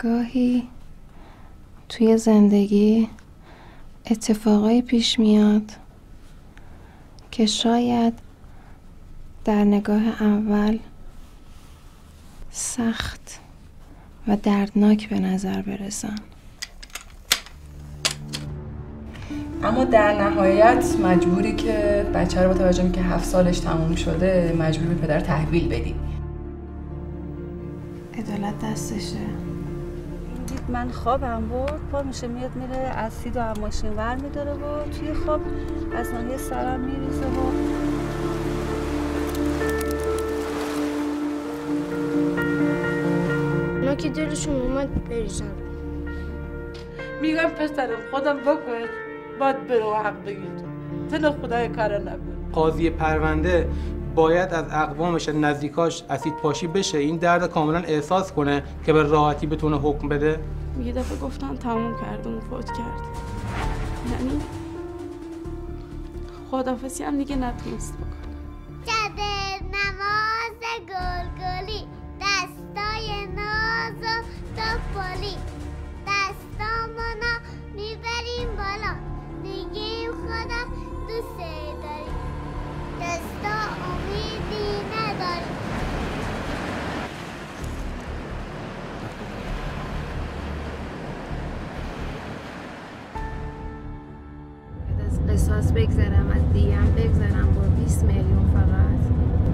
گاهی توی زندگی اتفاقایی پیش میاد که شاید در نگاه اول سخت و دردناک به نظر برسن، اما در نهایت مجبوری که بچه رو با توجه به که 7 سالش تموم شده مجبوری به پدر تحویل بدی. عدالت دستشه. دید من خوابم بود، پا میشه میاد میره اسید و ماشین ور میداره و توی خواب از ناحیه سرم میریزه و اونا که دلشون اومد بریزن. میگم پسرم خودم بکش باید برو حق بگید تن خدای کار نبود. قاضی پرونده باید از اقوامش نزدیکاش اسید پاشی بشه، این درد کاملا احساس کنه که به راحتی بتونه حکم بده. یه دفعه گفتن تموم کرده اون فوت کرد، یعنی خداحافظی هم دیگه نتونست بکنه. شب نماز گلگلی دستای ناز و توپلی دستامونو میبریم بالا میگیم خدا دوست داری دستا امیدی نداری. از قصاص بگذرم، از دیم بگذرم با 20 میلیون فقط.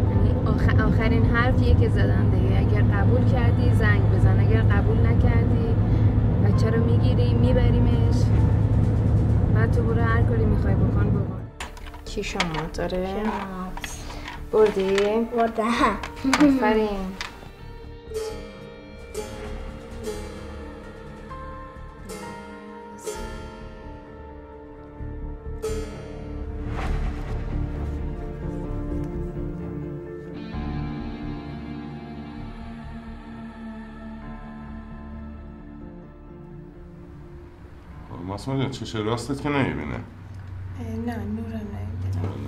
یعنی آخرین حرفیه که زدن دیگه. اگر قبول کردی زنگ بزن، اگر قبول نکردی بچه رو میگیری میبریمش، بعد تو برو هر کاری میخوای بکن. کی شما داره؟ بردی؟ بردم. آفرین. ماسما جان چشه راستت که نمیبینه؟ نه نورم نمیبینم.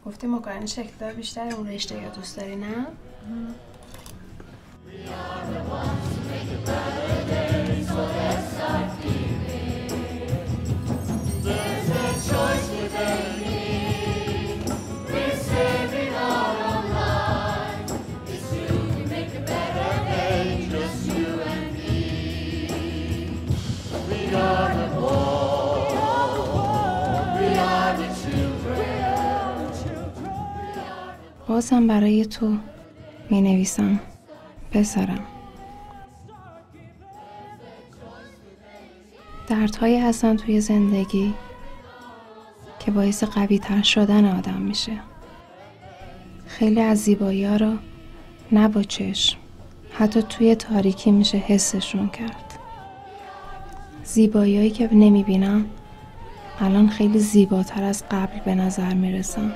گفتی مقارنه شکل‌دار بیشتر اون رشته یا دوست داری نه؟ بازم برای تو می نویسم پسرم. دردهایی هستن توی زندگی که باعث قوی تر شدن آدم میشه. خیلی از زیبایی ها رو نه با چشم، حتی توی تاریکی میشه حسشون کرد. زیبایی‌هایی که نمیبینم الان خیلی زیباتر از قبل به نظر میرسن.